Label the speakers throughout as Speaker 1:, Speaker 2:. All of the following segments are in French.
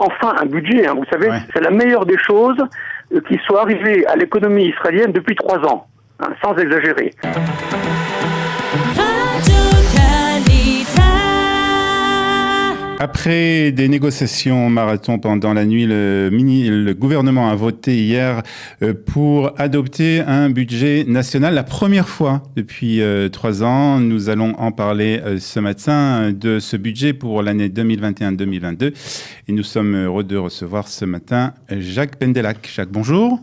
Speaker 1: enfin un budget. Vous savez,
Speaker 2: Ouais.
Speaker 1: c'est la meilleure des choses qui soit arrivée à l'économie israélienne depuis 3 ans, sans exagérer.
Speaker 2: Après des négociations marathon pendant la nuit, le gouvernement a voté hier pour adopter un budget national. La première fois depuis 3 ans, nous allons en parler ce matin de ce budget pour l'année 2021-2022. Et nous sommes heureux de recevoir ce matin Jacques Pendelac. Jacques, bonjour.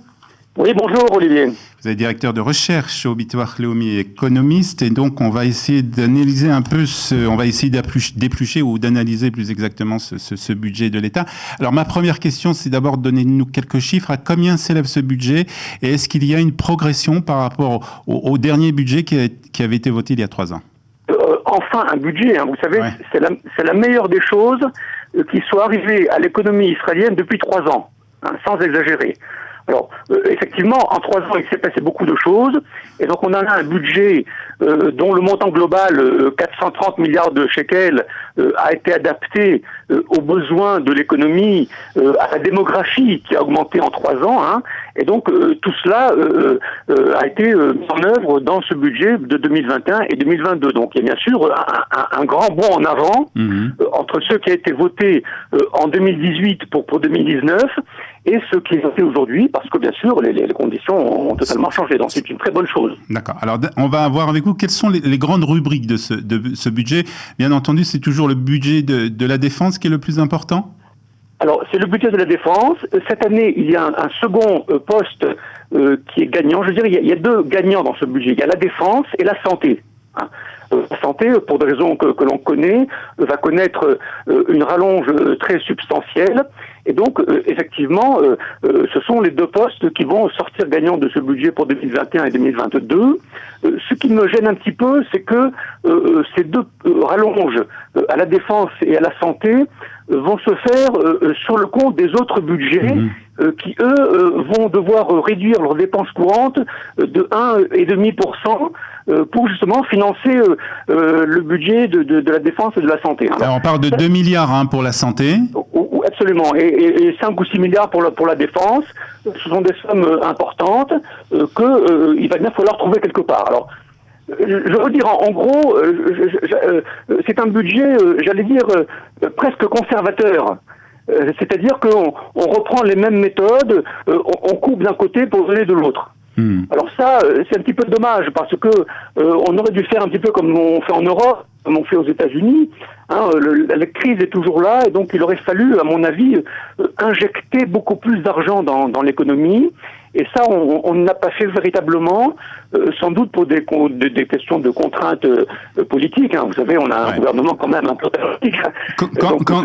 Speaker 1: Oui, bonjour Olivier.
Speaker 2: Vous êtes directeur de recherche au Bitoire Leumi, économiste, et donc on va essayer d'analyser un peu on va essayer d'éplucher ou d'analyser plus exactement ce budget de l'État. Alors ma première question, c'est d'abord donnez-nous quelques chiffres. À combien s'élève ce budget et est-ce qu'il y a une progression par rapport au dernier budget qui avait été voté il y a 3 ans?
Speaker 1: Enfin un budget, vous savez,
Speaker 2: Ouais.
Speaker 1: c'est la meilleure des choses qui soit arrivée à l'économie israélienne depuis 3 ans, sans exagérer. Alors, effectivement, en 3 ans, il s'est passé beaucoup de choses, et donc on a là un budget dont le montant global, 430 milliards de shekels, a été adapté aux besoins de l'économie, à la démographie qui a augmenté en 3 ans, et donc tout cela a été mis en œuvre dans ce budget de 2021 et 2022. Donc il y a bien sûr un grand bond en avant entre ce qui a été voté en 2018 pour 2019 et ce qui est voté aujourd'hui, parce que bien sûr les conditions ont totalement changé. Donc c'est une très bonne chose.
Speaker 2: D'accord. Alors on va voir avec vous quelles sont les grandes rubriques de ce budget. Bien entendu, c'est toujours le budget de la défense qui est le plus important.
Speaker 1: Alors, c'est le budget de la défense. Cette année, il y a un second poste qui est gagnant. Je veux dire, il y a 2 gagnants dans ce budget. Il y a la défense et la santé. La santé, pour des raisons que l'on connaît, va connaître une rallonge très substantielle. Et donc, effectivement, ce sont les 2 postes qui vont sortir gagnants de ce budget pour 2021 et 2022. Ce qui me gêne un petit peu, c'est que ces 2 rallonges à la défense et à la santé vont se faire sur le compte des autres budgets qui, eux, vont devoir réduire leurs dépenses courantes de 1,5% pour justement financer le budget de la défense et de la santé.
Speaker 2: Alors on parle de 2 milliards pour la santé.
Speaker 1: Absolument, et 5 ou 6 milliards pour la défense. Ce sont des sommes importantes qu'il va bien falloir trouver quelque part. Alors, je veux dire, en gros, c'est un budget, j'allais dire, presque conservateur. C'est-à-dire qu'on reprend les mêmes méthodes, on coupe d'un côté pour donner de l'autre. Alors ça, c'est un petit peu dommage, parce que on aurait dû faire un petit peu comme on fait en Europe, comme on fait aux États-Unis. La crise est toujours là, et donc il aurait fallu, à mon avis, injecter beaucoup plus d'argent dans l'économie. Et ça, on n'a pas fait véritablement, sans doute pour des questions de contraintes politiques. Vous savez, on a un gouvernement quand même un peu politique.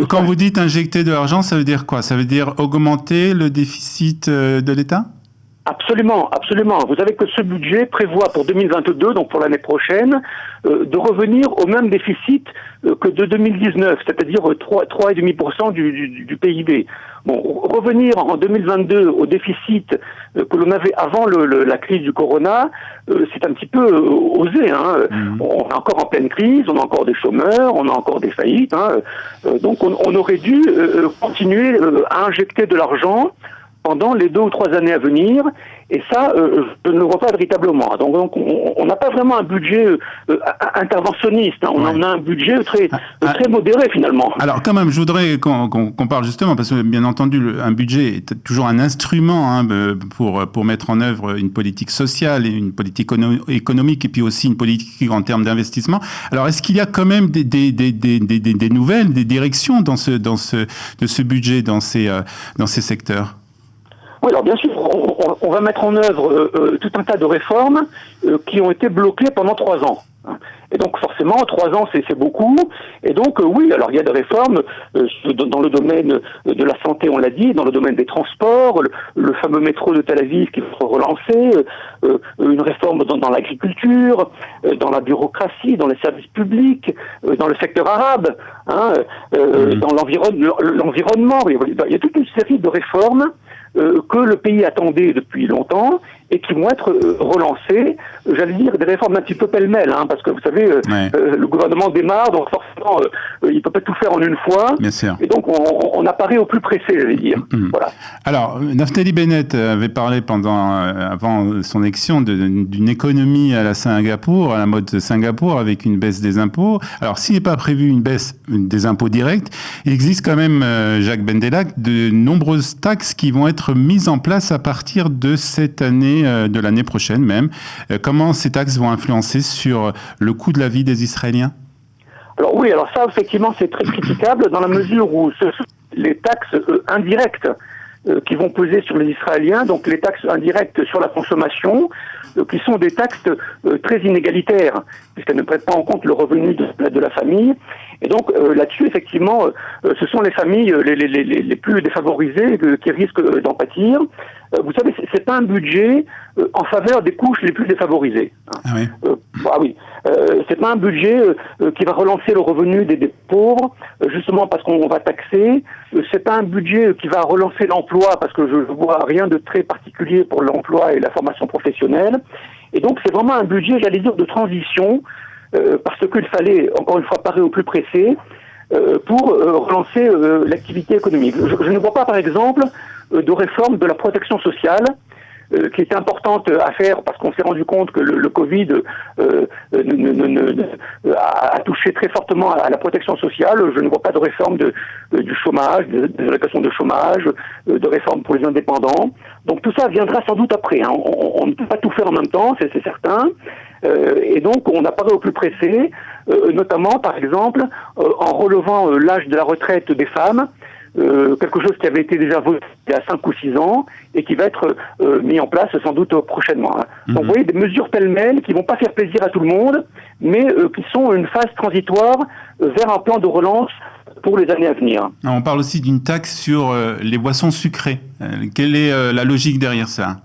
Speaker 2: Quand vous dites injecter de l'argent, ça veut dire quoi? Ça veut dire augmenter le déficit de l'État?
Speaker 1: Absolument, absolument. Vous savez que ce budget prévoit pour 2022, donc pour l'année prochaine, de revenir au même déficit que de 2019, c'est-à-dire 3,5% du PIB. Bon, revenir en 2022 au déficit que l'on avait avant la crise du corona, c'est un petit peu osé. On est encore en pleine crise, on a encore des chômeurs, on a encore des faillites. Donc on aurait dû continuer à injecter de l'argent pendant les 2 ou 3 années à venir, et ça, je ne le vois pas véritablement. Donc on n'a pas vraiment un budget interventionniste, on a un budget très modéré finalement.
Speaker 2: Alors quand même, je voudrais qu'on parle justement, parce que bien entendu, un budget est toujours un instrument pour mettre en œuvre une politique sociale et une politique économique, et puis aussi une politique en termes d'investissement. Alors est-ce qu'il y a quand même des nouvelles, des directions de ce budget, dans ces secteurs?
Speaker 1: Oui, alors bien sûr, on va mettre en œuvre tout un tas de réformes qui ont été bloquées pendant 3 ans. Et donc forcément, 3 ans, c'est beaucoup. Et donc oui, alors il y a des réformes dans le domaine de la santé, on l'a dit, dans le domaine des transports, le fameux métro de Tel Aviv qui va relancer, une réforme dans l'agriculture, dans la bureaucratie, dans les services publics, dans le secteur arabe, dans l'environnement. Il y a toute une série de réformes que le pays attendait depuis longtemps et qui vont être relancées, j'allais dire des réformes un petit peu pêle-mêle, parce que vous savez, le gouvernement démarre, donc forcément, il ne peut pas tout faire en une fois.
Speaker 2: Bien sûr.
Speaker 1: Et donc, on apparaît au plus pressé, j'allais dire. Voilà.
Speaker 2: Alors, Naftali Bennett avait parlé avant son élection d'une économie à la Singapour, à la mode Singapour, avec une baisse des impôts. Alors, s'il n'est pas prévu une baisse des impôts directs, il existe quand même, Jacques Bendellac, de nombreuses taxes qui vont être mises en place à partir de cette année, de l'année prochaine même. Comment ces taxes vont influencer sur le coût de la vie des Israéliens ?
Speaker 1: Alors oui, alors ça, effectivement, c'est très critiquable dans la mesure où les taxes indirectes qui vont peser sur les Israéliens, donc les taxes indirectes sur la consommation, qui sont des taxes très inégalitaires, puisqu'elles ne prennent pas en compte le revenu de la famille. Et donc là-dessus, effectivement, ce sont les familles les plus défavorisées qui risquent d'en pâtir. Vous savez, c'est pas un budget en faveur des couches les plus défavorisées.
Speaker 2: Ah oui.
Speaker 1: C'est pas un budget qui va relancer le revenu des pauvres, justement parce qu'on va taxer. C'est pas un budget qui va relancer l'emploi, parce que je vois rien de très particulier pour l'emploi et la formation professionnelle. Et donc c'est vraiment un budget, j'allais dire, de transition, parce qu'il fallait, encore une fois, parer au plus pressé, pour relancer l'activité économique. Je ne vois pas, par exemple, de réforme de la protection sociale, qui est importante à faire parce qu'on s'est rendu compte que le Covid a touché très fortement à la protection sociale. Je ne vois pas de réforme du chômage, des allocations de chômage, de réforme pour les indépendants. Donc tout ça viendra sans doute après. On ne peut pas tout faire en même temps, c'est certain. Et donc on apparaît au plus pressé, notamment par exemple en relevant l'âge de la retraite des femmes. Quelque chose qui avait été déjà voté il y a 5 ou 6 ans et qui va être mis en place sans doute prochainement. Donc vous voyez, des mesures pêle-mêle qui vont pas faire plaisir à tout le monde, mais qui sont une phase transitoire vers un plan de relance pour les années à venir.
Speaker 2: On parle aussi d'une taxe sur les boissons sucrées. Quelle est la logique derrière ça ?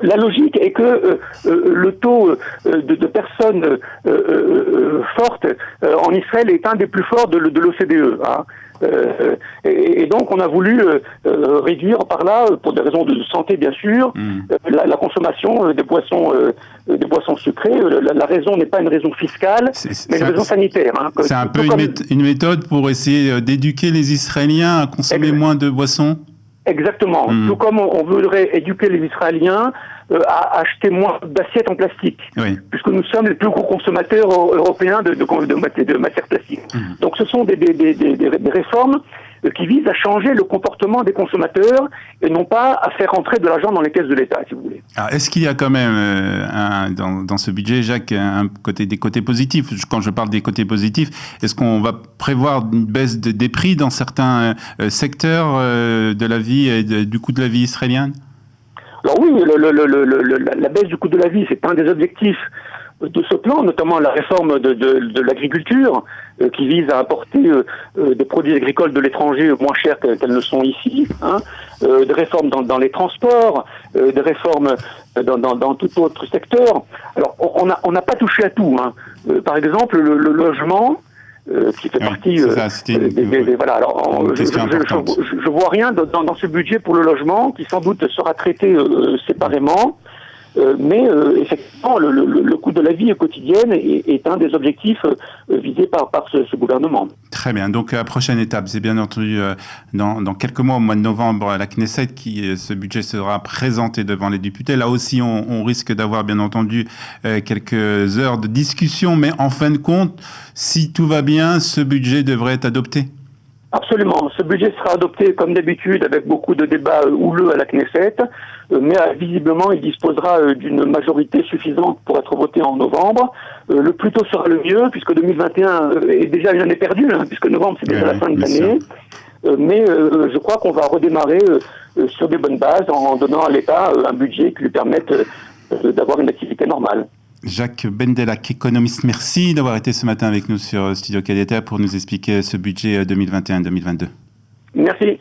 Speaker 1: La logique est que le taux de personnes fortes en Israël est un des plus forts de l'OCDE. Et donc on a voulu réduire par là, pour des raisons de santé bien sûr, la consommation des boissons sucrées. La raison n'est pas une raison fiscale, mais une raison sanitaire.
Speaker 2: C'est un peu une méthode pour essayer d'éduquer les Israéliens à consommer moins de boissons ?
Speaker 1: Exactement. Tout comme on voudrait éduquer les Israéliens à acheter moins d'assiettes en plastique, puisque nous sommes les plus gros consommateurs européens de matières plastiques. Donc ce sont des réformes qui visent à changer le comportement des consommateurs et non pas à faire rentrer de l'argent dans les caisses de l'État, si vous voulez.
Speaker 2: Alors, est-ce qu'il y a quand même dans ce budget, Jacques, des côtés positifs ? Quand je parle des côtés positifs, est-ce qu'on va prévoir une baisse des prix dans certains secteurs de la vie et du coût de la vie israélienne ?
Speaker 1: Alors oui, la baisse du coût de la vie, c'est un des objectifs de ce plan, notamment la réforme de l'agriculture, qui vise à apporter des produits agricoles de l'étranger moins chers qu'elles ne sont ici, des réformes dans les transports, des réformes dans tout autre secteur. Alors, on n'a pas touché à tout. Par exemple, le logement, qui fait partie voilà. Alors, je vois rien dans ce budget pour le logement, qui sans doute sera traité séparément. Mais effectivement, le coût de la vie quotidienne est un des objectifs visés par ce gouvernement.
Speaker 2: Très bien. Donc, la prochaine étape, c'est bien entendu dans quelques mois, au mois de novembre, à la Knesset, ce budget sera présenté devant les députés. Là aussi, on risque d'avoir, bien entendu, quelques heures de discussion. Mais en fin de compte, si tout va bien, ce budget devrait être adopté.
Speaker 1: Absolument. Ce budget sera adopté comme d'habitude avec beaucoup de débats houleux à la Knesset, mais visiblement il disposera d'une majorité suffisante pour être voté en novembre. Le plus tôt sera le mieux, puisque 2021 est déjà une année perdue, puisque novembre c'est déjà la fin de l'année. Mais je crois qu'on va redémarrer sur des bonnes bases en donnant à l'État un budget qui lui permette d'avoir une activité normale.
Speaker 2: Jacques Bendellac, économiste, merci d'avoir été ce matin avec nous sur Studio KDTA pour nous expliquer ce budget 2021-2022.
Speaker 1: Merci.